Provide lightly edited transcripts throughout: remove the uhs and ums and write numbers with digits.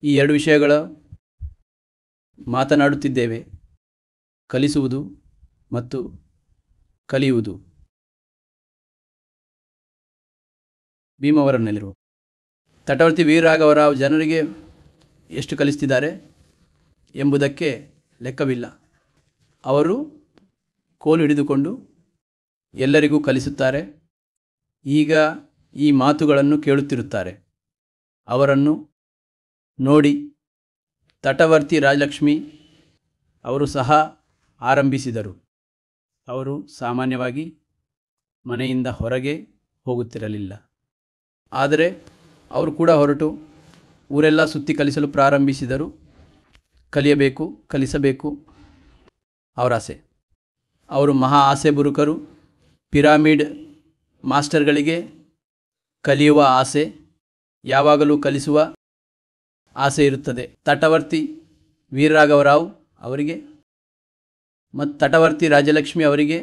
ಈ ಎರಡು ವಿಷಯಗಳ ಮಾತನಾಡುತ್ತಿದ್ದೇವೆ. ಕಲಿಸುವುದು ಮತ್ತು ಕಲಿಯುವುದು. ಭೀಮವರಂನಲ್ಲಿರುವ ತಟವರ್ತಿ ವೀರರಾಘವರಾವ್ ಜನರಿಗೆ ಎಷ್ಟು ಕಲಿಸ್ತಿದ್ದಾರೆ ಎಂಬುದಕ್ಕೆ ಲೆಕ್ಕವಿಲ್ಲ. ಅವರು ಕೋಲು ಹಿಡಿದುಕೊಂಡು ಎಲ್ಲರಿಗೂ ಕಲಿಸುತ್ತಾರೆ. ಈಗ ಈ ಮಾತುಗಳನ್ನು ಕೇಳುತ್ತಿರುತ್ತಾರೆ. ಅವರನ್ನು ನೋಡಿ ತಟವರ್ತಿ ರಾಜಲಕ್ಷ್ಮಿ ಅವರು ಸಹ ಆರಂಭಿಸಿದರು. ಅವರು ಸಾಮಾನ್ಯವಾಗಿ ಮನೆಯಿಂದ ಹೊರಗೆ ಹೋಗುತ್ತಿರಲಿಲ್ಲ. ಆದರೆ ಅವರು ಕೂಡ ಹೊರಟು ಊರೆಲ್ಲ ಸುತ್ತಿ ಕಲಿಸಲು ಪ್ರಾರಂಭಿಸಿದರು. ಕಲಿಯಬೇಕು, ಕಲಿಸಬೇಕು ಅವರ ಆಸೆ. ಅವರು ಮಹಾ ಆಸೆ ಬುರುಕರು. ಪಿರಾಮಿಡ್ ಮಾಸ್ಟರ್ಗಳಿಗೆ ಕಲಿಯುವ ಆಸೆ, ಯಾವಾಗಲೂ ಕಲಿಸುವ ಆಸೆ ಇರುತ್ತದೆ. ತಟವರ್ತಿ ವೀರರಾಘವರಾವ್ ಅವರಿಗೆ ಮತ್ತು ತಟವರ್ತಿ ರಾಜಲಕ್ಷ್ಮಿ ಅವರಿಗೆ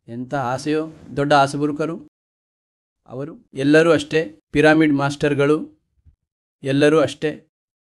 ಎಂಥ ಆಸೆಯೋ, ದೊಡ್ಡ ಆಸೆ ಬುರುಕರು ಅವರು. ಎಲ್ಲರೂ ಅಷ್ಟೇ, ಪಿರಾಮಿಡ್ ಮಾಸ್ಟರ್ಗಳು ಎಲ್ಲರೂ ಅಷ್ಟೇ.